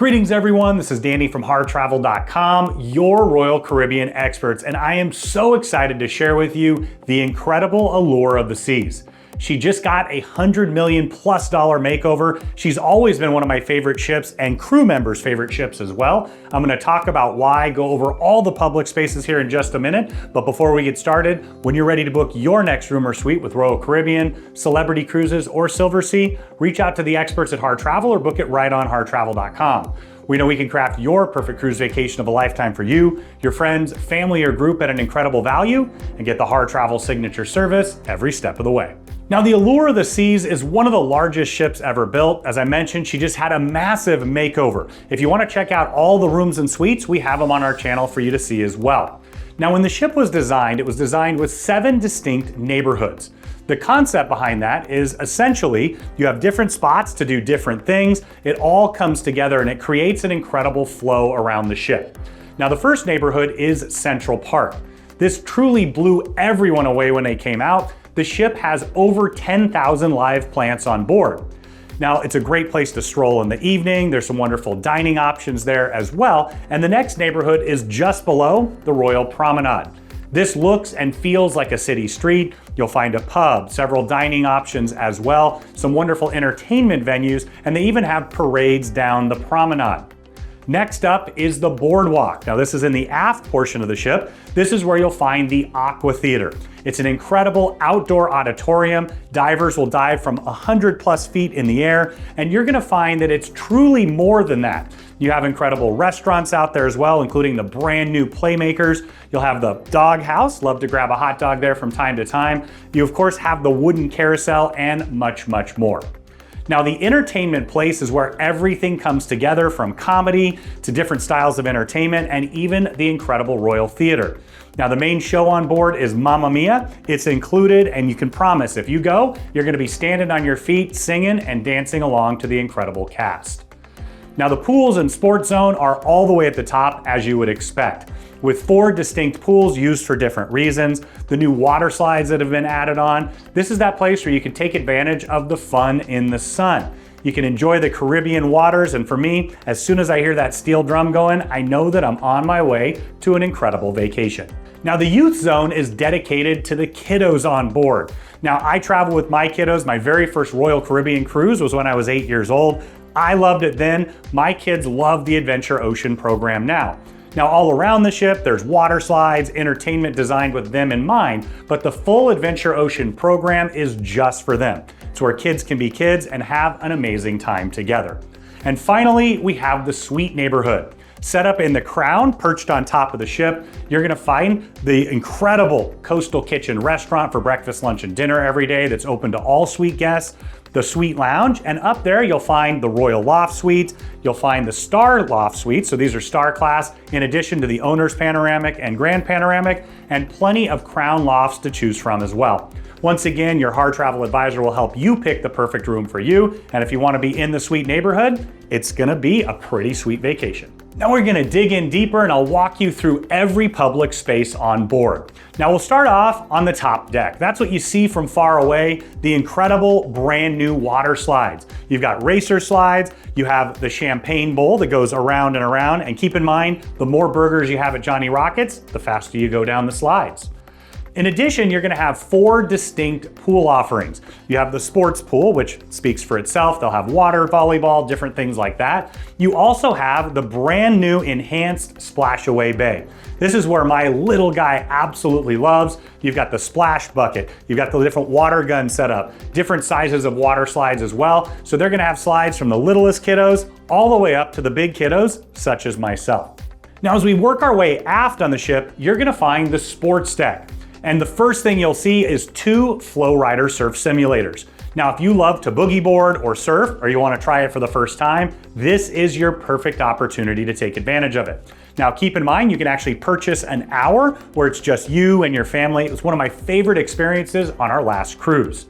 Greetings everyone, this is Danny from HarrTravel.com, your Royal Caribbean experts, and I am so excited to share with you the incredible Allure of the Seas. She just got a $100 million+ makeover. She's always been one of my favorite ships and crew members' favorite ships as well. I'm gonna talk about why, go over all the public spaces here in just a minute. But before we get started, when you're ready to book your next room or suite with Royal Caribbean, Celebrity Cruises, or Silversea, reach out to the experts at Harr Travel or book it right on HarrTravel.com. We know we can craft your perfect cruise vacation of a lifetime for you, your friends, family, or group at an incredible value, and get the Harr Travel signature service every step of the way. Now, the Allure of the Seas is one of the largest ships ever built. As I mentioned, she just had a massive makeover. If you want to check out all the rooms and suites, we have them on our channel for you to see as well. Now, when the ship was designed, it was designed with 7 distinct neighborhoods. The concept behind that is essentially you have different spots to do different things. It all comes together and it creates an incredible flow around the ship. Now, the first neighborhood is Central Park. This truly blew everyone away when they came out. The ship has over 10,000 live plants on board. Now, it's a great place to stroll in the evening. There's some wonderful dining options there as well. And the next neighborhood is just below the Royal Promenade. This looks and feels like a city street. You'll find a pub, several dining options as well, some wonderful entertainment venues, and they even have parades down the promenade. Next up is the Boardwalk. Now, this is in the aft portion of the ship. This is where you'll find the Aqua Theater. It's an incredible outdoor auditorium. Divers will dive from 100+ feet in the air, and you're gonna find that it's truly more than that. You have incredible restaurants out there as well, including the brand new Playmakers. You'll have the dog house, love to grab a hot dog there from time to time. You of course have the wooden carousel and much, much more. Now, the entertainment place is where everything comes together, from comedy to different styles of entertainment and even the incredible Royal Theater. Now, the main show on board is Mamma Mia. It's included, and you can promise if you go, you're gonna be standing on your feet, singing and dancing along to the incredible cast. Now, the pools and sports zone are all the way at the top, as you would expect, with 4 distinct pools used for different reasons. The new water slides that have been added on. This is that place where you can take advantage of the fun in the sun. You can enjoy the Caribbean waters, and for me, as soon as I hear that steel drum going, I know that I'm on my way to an incredible vacation. Now, the youth zone is dedicated to the kiddos on board. Now, I travel with my kiddos. My very first Royal Caribbean cruise was when I was 8 years old. I loved it then. My kids love the Adventure Ocean program now. Now, all around the ship, there's water slides, entertainment designed with them in mind, but the full Adventure Ocean program is just for them. It's where kids can be kids and have an amazing time together. And finally, we have the suite neighborhood. Set up in the Crown, perched on top of the ship, you're gonna find the incredible Coastal Kitchen restaurant for breakfast, lunch, and dinner every day that's open to all suite guests, the Suite Lounge, and up there you'll find the Royal Loft Suite, you'll find the Star Loft Suite, so these are Star class, in addition to the Owner's Panoramic and Grand Panoramic, and plenty of Crown lofts to choose from as well. Once again, your Harr Travel advisor will help you pick the perfect room for you, and if you want to be in the suite neighborhood, it's gonna be a pretty sweet vacation. Now we're gonna dig in deeper and I'll walk you through every public space on board. Now we'll start off on the top deck. That's what you see from far away, the incredible brand new water slides. You've got racer slides, you have the champagne bowl that goes around and around, and keep in mind, the more burgers you have at Johnny Rockets, the faster you go down the slides. In addition, you're gonna have 4 distinct pool offerings. You have the sports pool, which speaks for itself. They'll have water, volleyball, different things like that. You also have the brand new enhanced splash-away bay. This is where my little guy absolutely loves. You've got the splash bucket, you've got the different water gun setup, different sizes of water slides as well. So they're gonna have slides from the littlest kiddos all the way up to the big kiddos, such as myself. Now, as we work our way aft on the ship, you're gonna find the sports deck. And the first thing you'll see is 2 FlowRider surf simulators. Now, if you love to boogie board or surf, or you want to try it for the first time, this is your perfect opportunity to take advantage of it. Now, keep in mind, you can actually purchase an hour where it's just you and your family. It was one of my favorite experiences on our last cruise.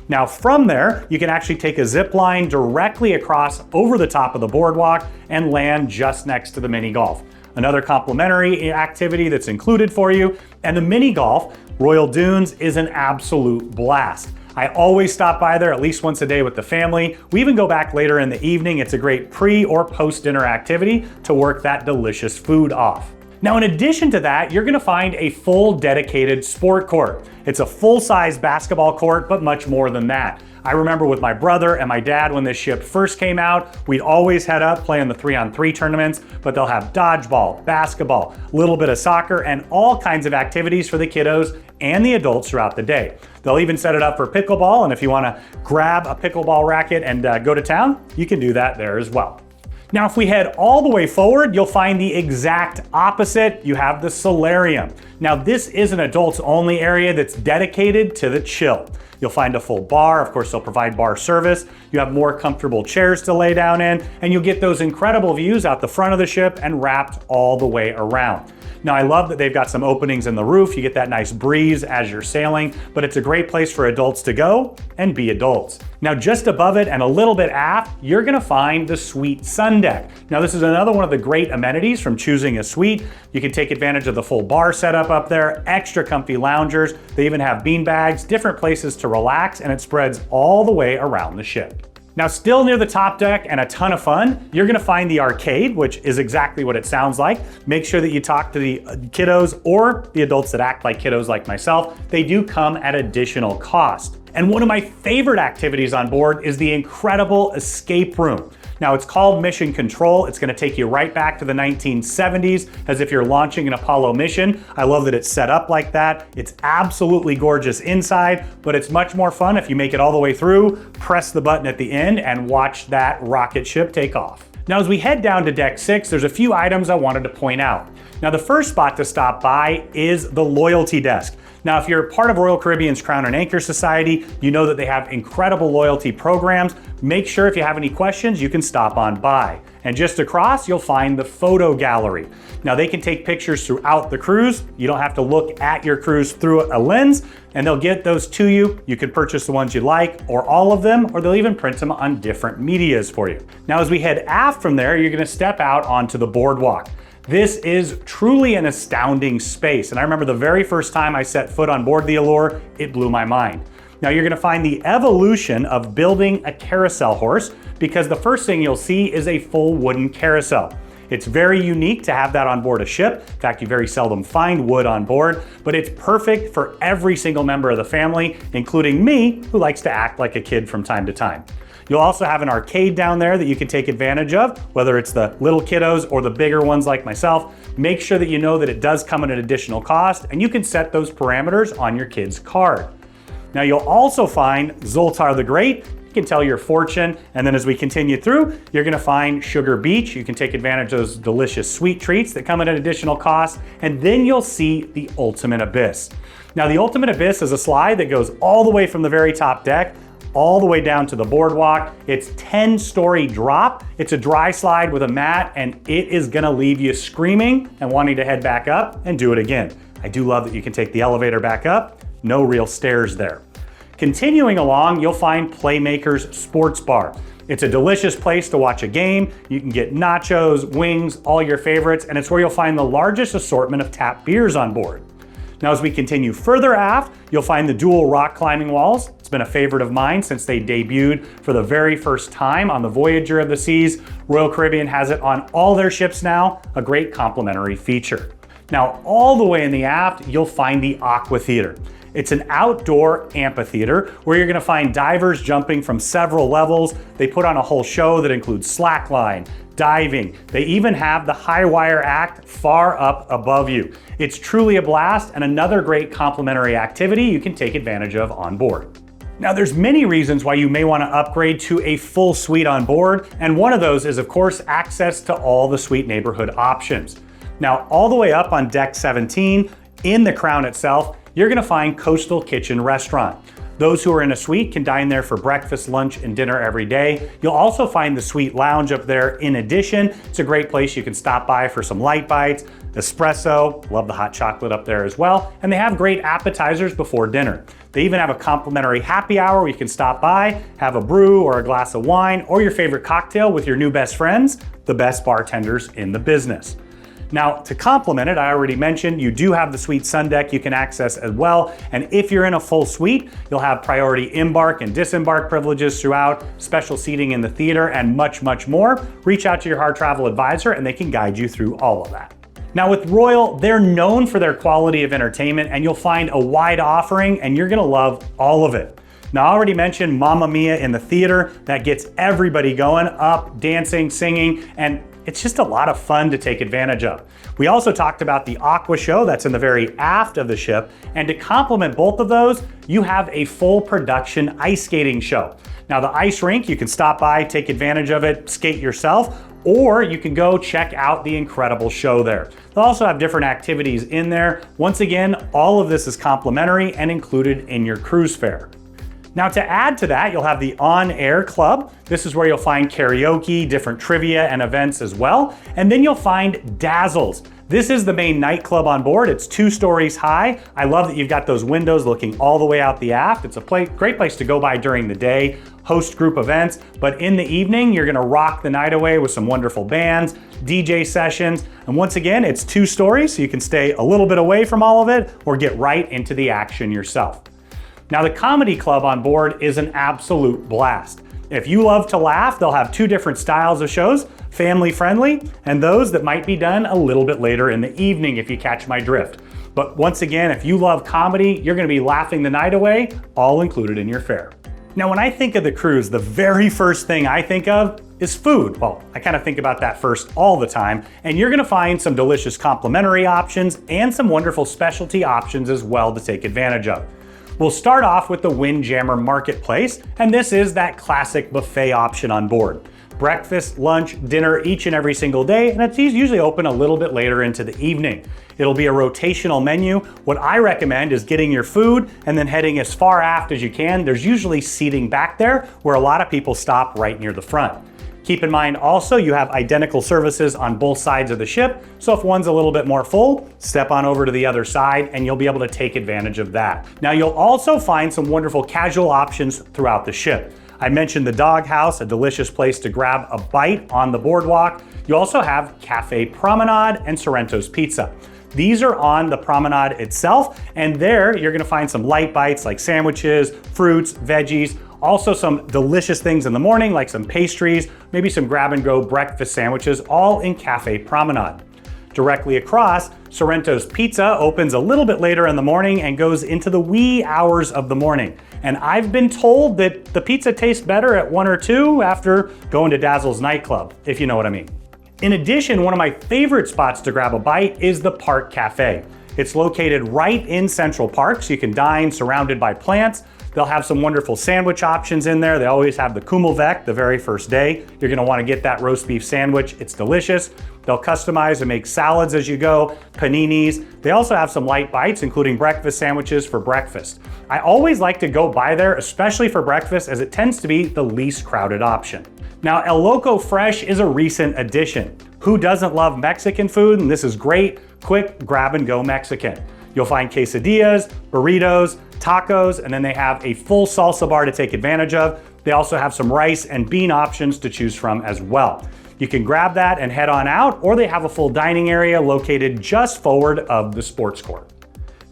Now, from there, you can actually take a zip line directly across over the top of the boardwalk and land just next to the mini golf. Another complimentary activity that's included for you. And the mini golf, Royal Dunes, is an absolute blast. I always stop by there at least once a day with the family. We even go back later in the evening. It's a great pre or post dinner activity to work that delicious food off. Now, in addition to that, you're gonna find a full dedicated sport court. It's a full-size basketball court, but much more than that. I remember with my brother and my dad when this ship first came out, we'd always head up playing the 3-on-3 tournaments, but they'll have dodgeball, basketball, a little bit of soccer, and all kinds of activities for the kiddos and the adults throughout the day. They'll even set it up for pickleball, and if you wanna grab a pickleball racket and go to town, you can do that there as well. Now, if we head all the way forward, you'll find the exact opposite. You have the Solarium. Now, this is an adults only area that's dedicated to the chill. You'll find a full bar. Of course, they'll provide bar service. You have more comfortable chairs to lay down in, and you'll get those incredible views out the front of the ship and wrapped all the way around. Now, I love that they've got some openings in the roof. You get that nice breeze as you're sailing, but it's a great place for adults to go and be adults. Now, just above it and a little bit aft, you're gonna find the suite sun deck. Now, this is another one of the great amenities from choosing a suite. You can take advantage of the full bar setup up there, extra comfy loungers. They even have bean bags, different places to relax, and it spreads all the way around the ship. Now, still near the top deck and a ton of fun, you're gonna find the arcade, which is exactly what it sounds like. Make sure that you talk to the kiddos or the adults that act like kiddos like myself. They do come at additional cost. And one of my favorite activities on board is the incredible escape room. Now, it's called Mission Control. It's gonna take you right back to the 1970s as if you're launching an Apollo mission. I love that it's set up like that. It's absolutely gorgeous inside, but it's much more fun if you make it all the way through, press the button at the end, and watch that rocket ship take off. Now, as we head down to deck 6, there's a few items I wanted to point out. Now, the first spot to stop by is the loyalty desk. Now, if you're part of Royal Caribbean's Crown and Anchor Society, you know that they have incredible loyalty programs. Make sure if you have any questions, you can stop on by. And just across, you'll find the photo gallery. Now, they can take pictures throughout the cruise. You don't have to look at your cruise through a lens, and they'll get those to you. You can purchase the ones you like, or all of them, or they'll even print them on different medias for you. Now, as we head aft from there, you're gonna step out onto the boardwalk. This is truly an astounding space, and I remember the very first time I set foot on board the Allure, it blew my mind. Now, you're gonna find the evolution of building a carousel horse, because the first thing you'll see is a full wooden carousel. It's very unique to have that on board a ship. In fact, you very seldom find wood on board, but it's perfect for every single member of the family, including me, who likes to act like a kid from time to time. You'll also have an arcade down there that you can take advantage of, whether it's the little kiddos or the bigger ones like myself. Make sure that you know that it does come at an additional cost, and you can set those parameters on your kid's card. Now, you'll also find Zoltar the Great. You can tell your fortune, and then as we continue through, you're gonna find Sugar Beach. You can take advantage of those delicious sweet treats that come at an additional cost, and then you'll see the Ultimate Abyss. Now, the Ultimate Abyss is a slide that goes all the way from the very top deck all the way down to the boardwalk. It's 10-story drop. It's a dry slide with a mat, and it is gonna leave you screaming and wanting to head back up and do it again. I do love that you can take the elevator back up. No real stairs there. Continuing along, you'll find Playmakers Sports Bar. It's a delicious place to watch a game. You can get nachos, wings, all your favorites, and it's where you'll find the largest assortment of tap beers on board. Now, as we continue further aft, you'll find the dual rock climbing walls. It's been a favorite of mine since they debuted for the very first time on the Voyager of the Seas. Royal Caribbean has it on all their ships now, a great complimentary feature. Now, all the way in the aft, you'll find the Aqua Theater. It's an outdoor amphitheater where you're gonna find divers jumping from several levels. They put on a whole show that includes slackline, diving. They even have the high wire act far up above you. It's truly a blast and another great complimentary activity you can take advantage of on board. Now, there's many reasons why you may want to upgrade to a full suite on board, and one of those is, of course, access to all the suite neighborhood options. Now, all the way up on deck 17, in the Crown itself, you're gonna find Coastal Kitchen Restaurant. Those who are in a suite can dine there for breakfast, lunch, and dinner every day. You'll also find the suite lounge up there in addition. It's a great place you can stop by for some light bites, espresso, love the hot chocolate up there as well, and they have great appetizers before dinner. They even have a complimentary happy hour where you can stop by, have a brew or a glass of wine or your favorite cocktail with your new best friends, the best bartenders in the business. Now, to complement it, I already mentioned you do have the suite sun deck you can access as well. And if you're in a full suite, you'll have priority embark and disembark privileges throughout, special seating in the theater, and much, much more. Reach out to your Harr travel advisor and they can guide you through all of that. Now with Royal, they're known for their quality of entertainment, and you'll find a wide offering and you're gonna love all of it. Now, I already mentioned Mamma Mia in the theater. That gets everybody going, up, dancing, singing, and it's just a lot of fun to take advantage of. We also talked about the Aqua show that's in the very aft of the ship, and to complement both of those, you have a full production ice skating show. Now the ice rink, you can stop by, take advantage of it, skate yourself, or you can go check out the incredible show there. They'll also have different activities in there. Once again, all of this is complimentary and included in your cruise fare. Now to add to that, you'll have the on-air club. This is where you'll find karaoke, different trivia and events as well. And then you'll find Dazzles. This is the main nightclub on board. It's 2 stories high. I love that you've got those windows looking all the way out the aft. It's a great place to go by during the day, host group events, but in the evening, you're gonna rock the night away with some wonderful bands, DJ sessions, and once again, it's 2 stories, so you can stay a little bit away from all of it or get right into the action yourself. Now the comedy club on board is an absolute blast. If you love to laugh, they'll have 2 different styles of shows, family friendly, and those that might be done a little bit later in the evening if you catch my drift. But once again, if you love comedy, you're gonna be laughing the night away, all included in your fare. Now when I think of the cruise, the very first thing I think of is food. Well, I kind of think about that first all the time, and you're gonna find some delicious complimentary options and some wonderful specialty options as well to take advantage of. We'll start off with the Windjammer Marketplace, and this is that classic buffet option on board. Breakfast, lunch, dinner each and every single day, and it's usually open a little bit later into the evening. It'll be a rotational menu. What I recommend is getting your food and then heading as far aft as you can. There's usually seating back there where a lot of people stop right near the front. Keep in mind also you have identical services on both sides of the ship, so if one's a little bit more full, step on over to the other side and you'll be able to take advantage of that. Now you'll also find some wonderful casual options throughout the ship. I mentioned the Doghouse, a delicious place to grab a bite on the boardwalk. You also have Café Promenade and Sorrento's Pizza. These are on the promenade itself, and there you're gonna find some light bites like sandwiches, fruits, veggies, also some delicious things in the morning like some pastries, maybe some grab-and-go breakfast sandwiches, all in Café Promenade. Directly across, Sorrento's Pizza opens a little bit later in the morning and goes into the wee hours of the morning. And I've been told that the pizza tastes better at 1 or 2 after going to Dazzles Nightclub, if you know what I mean. In addition, one of my favorite spots to grab a bite is the Park Cafe. It's located right in Central Park, so you can dine surrounded by plants. They'll have some wonderful sandwich options in there. They always have the Kummelveck the very first day. You're gonna wanna get that roast beef sandwich. It's delicious. They'll customize and make salads as you go, paninis. They also have some light bites, including breakfast sandwiches for breakfast. I always like to go by there, especially for breakfast, as it tends to be the least crowded option. Now, El Loco Fresh is a recent addition. Who doesn't love Mexican food? And this is great, quick grab and go Mexican. You'll find quesadillas, burritos, tacos, and then they have a full salsa bar to take advantage of. They also have some rice and bean options to choose from as well. You can grab that and head on out, or they have a full dining area located just forward of the sports court.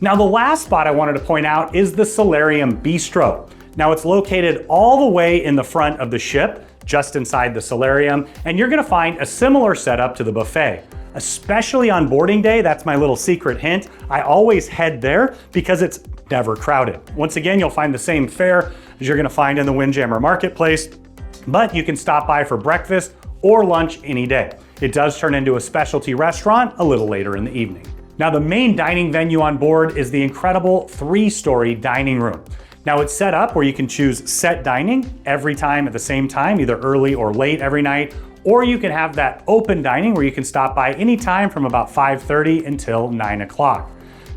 Now, the last spot I wanted to point out is the Solarium Bistro. Now, it's located all the way in the front of the ship, just inside the solarium, and you're gonna find a similar setup to the buffet. Especially on boarding day, that's my little secret hint. I always head there because it's never crowded. Once again, you'll find the same fare as you're gonna find in the Windjammer Marketplace, but you can stop by for breakfast or lunch any day. It does turn into a specialty restaurant a little later in the evening. Now, the main dining venue on board is the incredible 3-story dining room. Now, it's set up where you can choose set dining every time at the same time, either early or late every night, or you can have that open dining where you can stop by anytime from about 5:30 until 9 o'clock.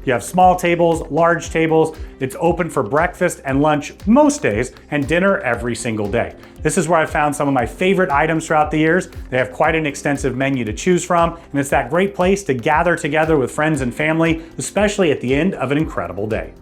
You have small tables, large tables. It's open for breakfast and lunch most days and dinner every single day. This is where I found some of my favorite items throughout the years. They have quite an extensive menu to choose from, and it's that great place to gather together with friends and family, especially at the end of an incredible day.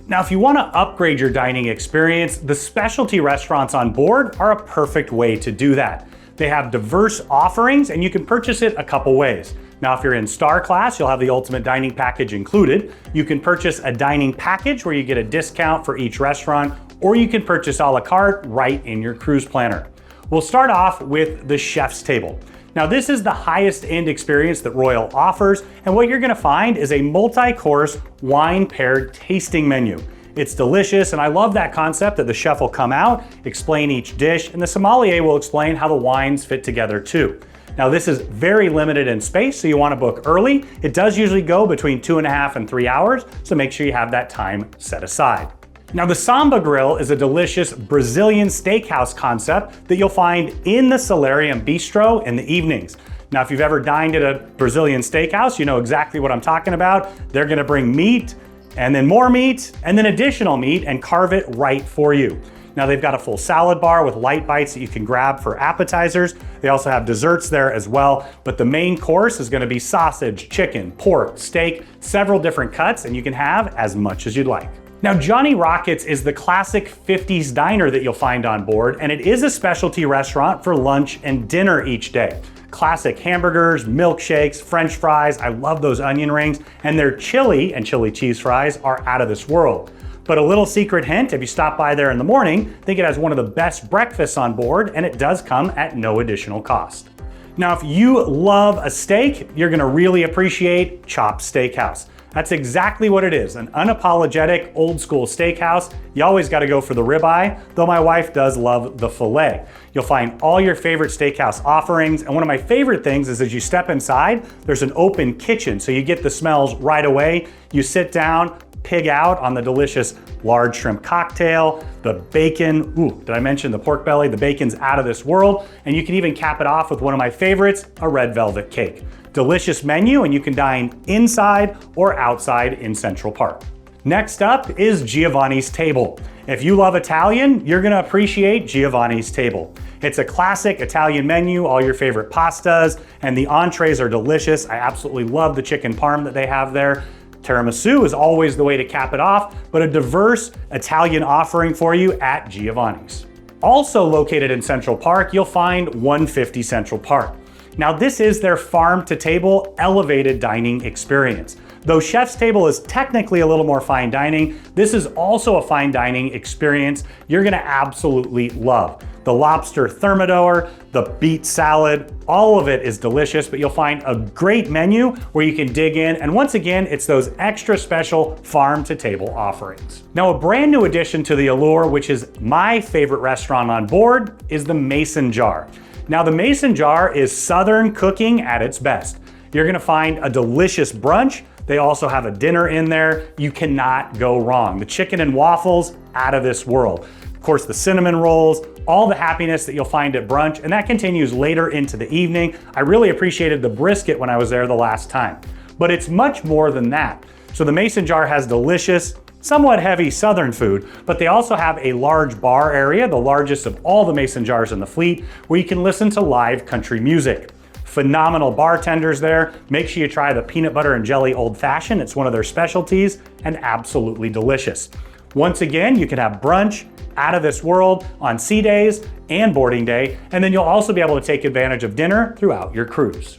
Now, if you want to upgrade your dining experience, the specialty restaurants on board are a perfect way to do that. They have diverse offerings and you can purchase it a couple ways. Now, if you're in Star Class, you'll have the ultimate dining package included. You can purchase a dining package where you get a discount for each restaurant, or you can purchase a la carte right in your cruise planner. We'll start off with the chef's table. Now, this is the highest end experience that Royal offers, and what you're gonna find is a multi-course wine-paired tasting menu. It's delicious, and I love that concept that the chef will come out, explain each dish, and the sommelier will explain how the wines fit together too. Now, this is very limited in space, so you wanna book early. It does usually go between 2.5 and 3 hours, so make sure you have that time set aside. Now, the Samba grill is a delicious Brazilian steakhouse concept that you'll find in the Solarium Bistro in the evenings. Now, if you've ever dined at a Brazilian steakhouse, you know exactly what I'm talking about. They're gonna bring meat, and then more meat, and then additional meat, and carve it right for you. Now, they've got a full salad bar with light bites that you can grab for appetizers. They also have desserts there as well, but the main course is gonna be sausage, chicken, pork, steak, several different cuts, and you can have as much as you'd like. Now, Johnny Rockets is the classic 50s diner that you'll find on board, and it is a specialty restaurant for lunch and dinner each day. Classic hamburgers, milkshakes, French fries, I love those onion rings, and their chili and chili cheese fries are out of this world. But a little secret hint, if you stop by there in the morning, I think it has one of the best breakfasts on board, and it does come at no additional cost. Now, if you love a steak, you're gonna really appreciate Chopped Steakhouse. That's exactly what it is, an unapologetic old school steakhouse. You always gotta go for the ribeye, though my wife does love the filet. You'll find all your favorite steakhouse offerings, and one of my favorite things is as you step inside, there's an open kitchen, so you get the smells right away. You sit down, pig out on the delicious large shrimp cocktail, the bacon, ooh, did I mention the pork belly? The bacon's out of this world, and you can even cap it off with one of my favorites, a red velvet cake. Delicious menu, and you can dine inside or outside in Central Park. Next up is Giovanni's Table. If you love Italian, you're gonna appreciate Giovanni's Table. It's a classic Italian menu, all your favorite pastas, and the entrees are delicious. I absolutely love the chicken parm that they have there. Tiramisu is always the way to cap it off, but a diverse Italian offering for you at Giovanni's. Also located in Central Park, you'll find 150 Central Park. Now, this is their farm-to-table elevated dining experience. Though Chef's Table is technically a little more fine dining, this is also a fine dining experience you're gonna absolutely love. The lobster thermidor, the beet salad, all of it is delicious, but you'll find a great menu where you can dig in, and once again, it's those extra special farm-to-table offerings. Now, a brand new addition to the Allure, which is my favorite restaurant on board, is the Mason Jar. Now, the Mason Jar is Southern cooking at its best. You're gonna find a delicious brunch. They also have a dinner in there. You cannot go wrong. The chicken and waffles, out of this world. Of course, the cinnamon rolls, all the happiness that you'll find at brunch, and that continues later into the evening. I really appreciated the brisket when I was there the last time. But it's much more than that. So the Mason Jar has delicious, somewhat heavy Southern food, but they also have a large bar area, the largest of all the Mason Jars in the fleet, where you can listen to live country music. Phenomenal bartenders there. Make sure you try the peanut butter and jelly old fashioned. It's one of their specialties and absolutely delicious. Once again, you can have brunch out of this world on sea days and boarding day, and then you'll also be able to take advantage of dinner throughout your cruise.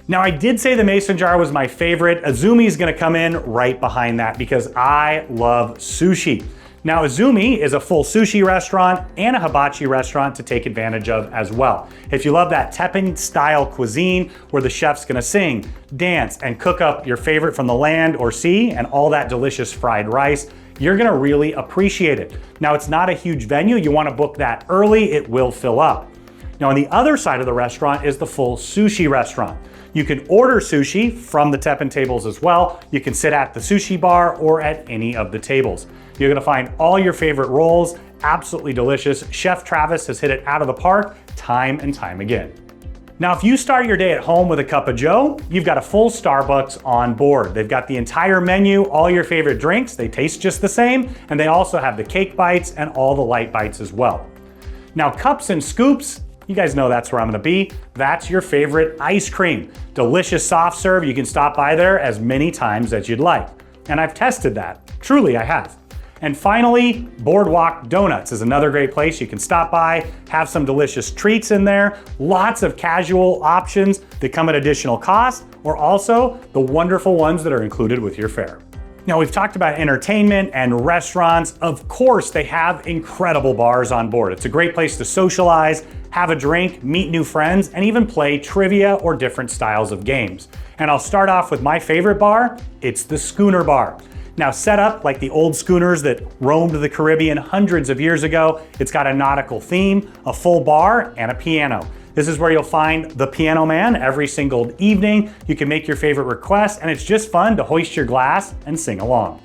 Now, I did say the Mason Jar was my favorite. Izumi is gonna come in right behind that because I love sushi. Now, Izumi is a full sushi restaurant and a hibachi restaurant to take advantage of as well. If you love that teppan style cuisine where the chef's gonna sing, dance, and cook up your favorite from the land or sea and all that delicious fried rice, you're gonna really appreciate it. Now, it's not a huge venue. You wanna book that early, it will fill up. Now, on the other side of the restaurant is the full sushi restaurant. You can order sushi from the teppan tables as well. You can sit at the sushi bar or at any of the tables. You're gonna find all your favorite rolls, absolutely delicious. Chef Travis has hit it out of the park time and time again. Now, if you start your day at home with a cup of joe, you've got a full Starbucks on board. They've got the entire menu, all your favorite drinks, they taste just the same, and they also have the cake bites and all the light bites as well. Now, cups and scoops, you guys know that's where I'm gonna be. That's your favorite ice cream. Delicious soft serve. You can stop by there as many times as you'd like. And I've tested that. Truly, I have. And finally, Boardwalk Donuts is another great place you can stop by, have some delicious treats in there, lots of casual options that come at additional cost, or also the wonderful ones that are included with your fare. Now, we've talked about entertainment and restaurants. Of course, they have incredible bars on board. It's a great place to socialize, have a drink, meet new friends, and even play trivia or different styles of games. And I'll start off with my favorite bar. It's the Schooner Bar. Now, set up like the old schooners that roamed the Caribbean hundreds of years ago, it's got a nautical theme, a full bar, and a piano. This is where you'll find the piano man every single evening. You can make your favorite request, and it's just fun to hoist your glass and sing along.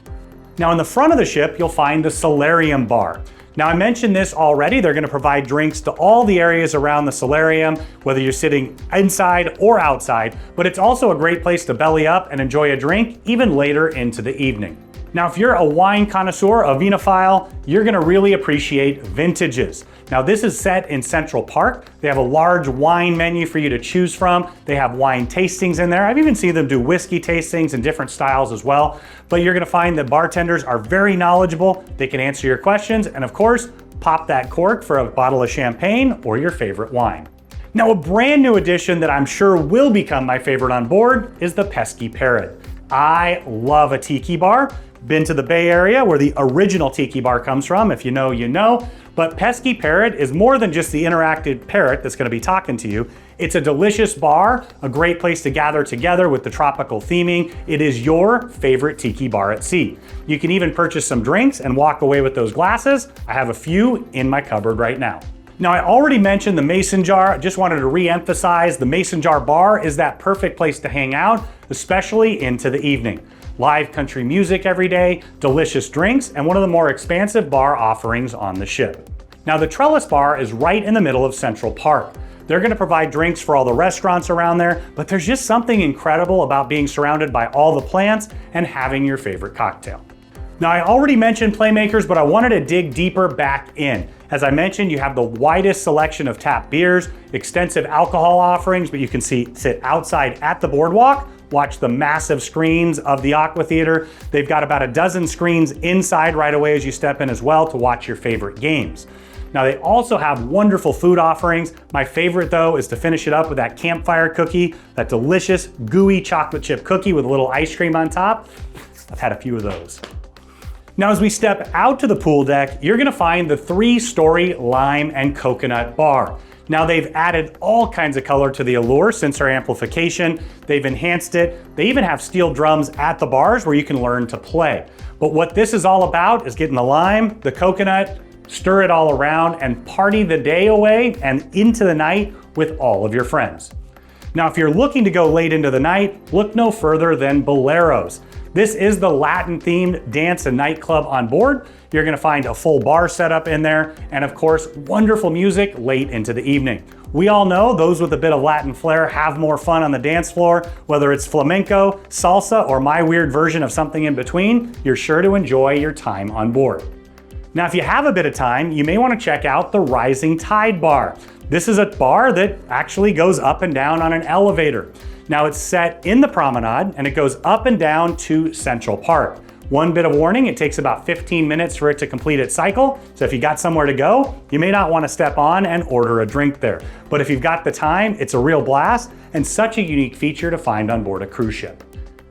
Now, in the front of the ship, you'll find the Solarium Bar. Now, I mentioned this already. They're gonna provide drinks to all the areas around the solarium, whether you're sitting inside or outside, but it's also a great place to belly up and enjoy a drink even later into the evening. Now, if you're a wine connoisseur, a vinophile, you're gonna really appreciate Vintages. Now, this is set in Central Park. They have a large wine menu for you to choose from. They have wine tastings in there. I've even seen them do whiskey tastings in different styles as well. But you're gonna find that bartenders are very knowledgeable. They can answer your questions, and of course, pop that cork for a bottle of champagne or your favorite wine. Now, a brand new addition that I'm sure will become my favorite on board is the Pesky Parrot. I love a tiki bar. Been to the Bay Area where the original tiki bar comes from. If you know, you know. But Pesky Parrot is more than just the interactive parrot that's gonna be talking to you. It's a delicious bar, a great place to gather together with the tropical theming. It is your favorite tiki bar at sea. You can even purchase some drinks and walk away with those glasses. I have a few in my cupboard right now. Now, I already mentioned the Mason Jar. I just wanted to re-emphasize the Mason Jar Bar is that perfect place to hang out, especially into the evening. Live country music every day, delicious drinks, and one of the more expansive bar offerings on the ship. Now, the Trellis Bar is right in the middle of Central Park. They're gonna provide drinks for all the restaurants around there, but there's just something incredible about being surrounded by all the plants and having your favorite cocktail. Now, I already mentioned Playmakers, but I wanted to dig deeper back in. As I mentioned, you have the widest selection of tap beers, extensive alcohol offerings, but you can sit outside at the boardwalk, watch the massive screens of the Aqua Theater. They've got about a dozen screens inside right away as you step in as well to watch your favorite games. Now, they also have wonderful food offerings. My favorite though is to finish it up with that campfire cookie, that delicious gooey chocolate chip cookie with a little ice cream on top. I've had a few of those. Now, as we step out to the pool deck, you're gonna find the 3-story lime and coconut bar. Now, they've added all kinds of color to the Allure sensor amplification. They've enhanced it. They even have steel drums at the bars where you can learn to play. But what this is all about is getting the lime, the coconut, stir it all around, and party the day away and into the night with all of your friends. Now, if you're looking to go late into the night, look no further than Boleros. This is the Latin-themed dance and nightclub on board. You're gonna find a full bar setup in there, and of course, wonderful music late into the evening. We all know those with a bit of Latin flair have more fun on the dance floor, whether it's flamenco, salsa, or my weird version of something in between, you're sure to enjoy your time on board. Now, if you have a bit of time, you may wanna check out the Rising Tide Bar. This is a bar that actually goes up and down on an elevator. Now, it's set in the Promenade and it goes up and down to Central Park. One bit of warning, it takes about 15 minutes for it to complete its cycle. So if you got somewhere to go, you may not want to step on and order a drink there. But if you've got the time, it's a real blast and such a unique feature to find on board a cruise ship.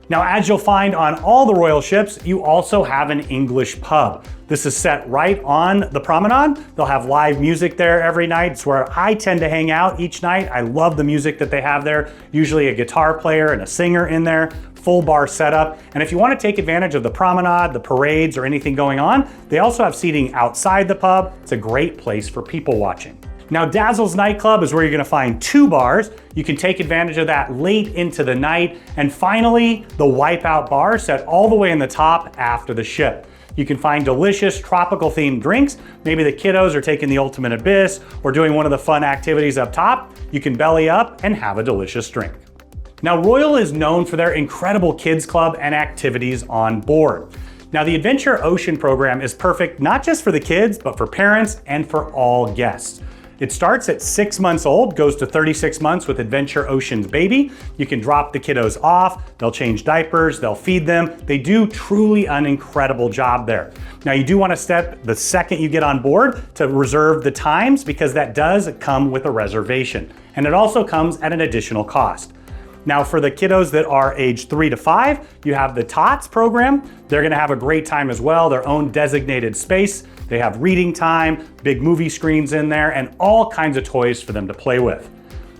Now, as you'll find on all the royal ships, you also have an English pub. This is set right on the Promenade. They'll have live music there every night. It's where I tend to hang out each night. I love the music that they have there. Usually a guitar player and a singer in there, full bar setup. And if you want to take advantage of the Promenade, the parades, or anything going on, they also have seating outside the pub. It's a great place for people watching. Now, Dazzles Nightclub is where you're gonna find 2 bars. You can take advantage of that late into the night. And finally, the Wipeout Bar set all the way in the top after the ship. You can find delicious tropical themed drinks. Maybe the kiddos are taking the ultimate abyss or doing one of the fun activities up top. You can belly up and have a delicious drink. Now, Royal is known for their incredible kids club and activities on board. Now, the Adventure Ocean program is perfect not just for the kids, but for parents and for all guests. It starts at 6 months old, goes to 36 months with Adventure Ocean's baby. You can drop the kiddos off, they'll change diapers, they'll feed them. They do truly an incredible job there. Now you do want to step the second you get on board to reserve the times, because that does come with a reservation. And it also comes at an additional cost. Now for the kiddos that are age 3 to 5, you have the TOTS program. They're gonna have a great time as well, their own designated space. They have reading time, big movie screens in there, and all kinds of toys for them to play with.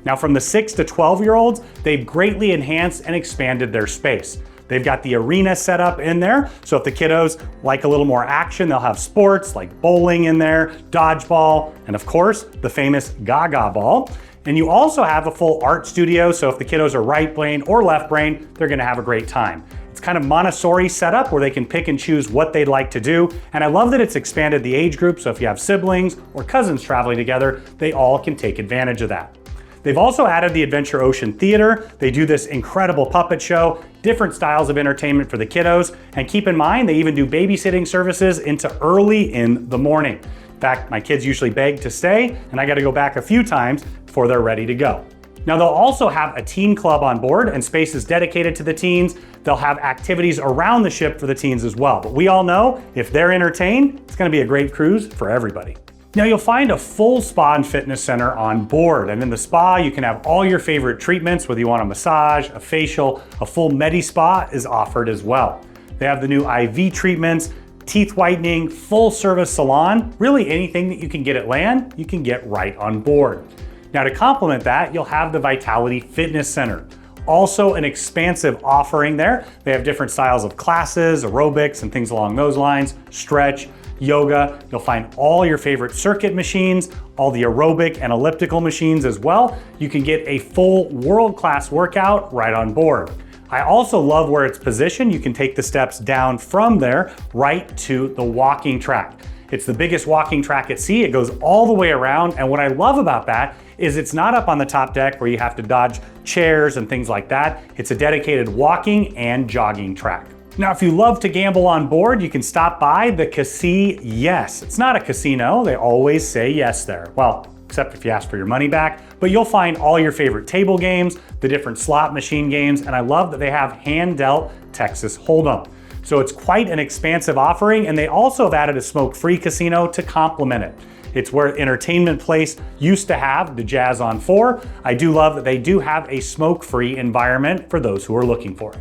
Now from the 6 to 12-year-olds, they've greatly enhanced and expanded their space. They've got the arena set up in there, so if the kiddos like a little more action, they'll have sports like bowling in there, dodgeball, and of course, the famous Gaga ball. And you also have a full art studio, so if the kiddos are right brain or left brain, they're gonna have a great time. It's kind of Montessori setup where they can pick and choose what they'd like to do. And I love that it's expanded the age group, so if you have siblings or cousins traveling together, they all can take advantage of that. They've also added the Adventure Ocean Theater. They do this incredible puppet show, different styles of entertainment for the kiddos. And keep in mind, they even do babysitting services into early in the morning. In fact, my kids usually beg to stay, and I gotta go back a few times before they're ready to go. Now they'll also have a teen club on board and spaces dedicated to the teens. They'll have activities around the ship for the teens as well. But we all know if they're entertained, it's gonna be a great cruise for everybody. Now you'll find a full spa and fitness center on board, and in the spa you can have all your favorite treatments, whether you want a massage, a facial, a full medi-spa is offered as well. They have the new IV treatments, teeth whitening, full service salon, really anything that you can get at land, you can get right on board. Now to complement that, you'll have the Vitality Fitness Center. Also an expansive offering there. They have different styles of classes, aerobics, and things along those lines, stretch, yoga. You'll find all your favorite circuit machines, all the aerobic and elliptical machines as well. You can get a full world-class workout right on board. I also love where it's positioned. You can take the steps down from there right to the walking track. It's the biggest walking track at sea. It goes all the way around. And what I love about that is it's not up on the top deck where you have to dodge chairs and things like that. It's a dedicated walking and jogging track. Now, if you love to gamble on board, you can stop by the Café Yes. It's not a casino. They always say yes there. Well, except if you ask for your money back, but you'll find all your favorite table games, the different slot machine games, and I love that they have hand-dealt Texas Hold'em. So it's quite an expansive offering, and they also have added a smoke-free casino to complement it. It's where Entertainment Place used to have the Jazz on 4. I do love that they do have a smoke-free environment for those who are looking for it.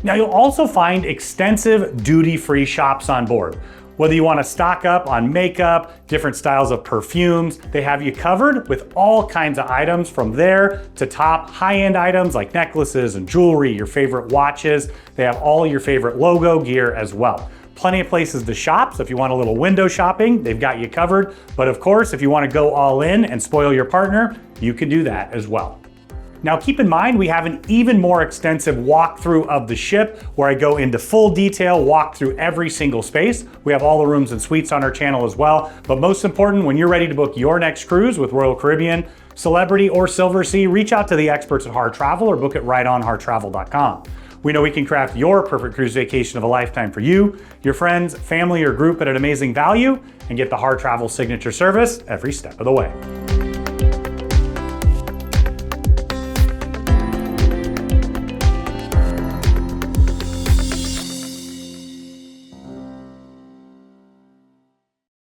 Now you'll also find extensive duty-free shops on board. Whether you want to stock up on makeup, different styles of perfumes, they have you covered with all kinds of items from there to top high-end items like necklaces and jewelry, your favorite watches. They have all your favorite logo gear as well. Plenty of places to shop, so if you want a little window shopping, they've got you covered. But of course, if you want to go all in and spoil your partner, you can do that as well. Now keep in mind, we have an even more extensive walkthrough of the ship where I go into full detail, walk through every single space. We have all the rooms and suites on our channel as well. But most important, when you're ready to book your next cruise with Royal Caribbean, Celebrity, or Silversea, reach out to the experts at Harr Travel or book it right on harrtravel.com. We know we can craft your perfect cruise vacation of a lifetime for you, your friends, family, or group at an amazing value, and get the Harr Travel signature service every step of the way.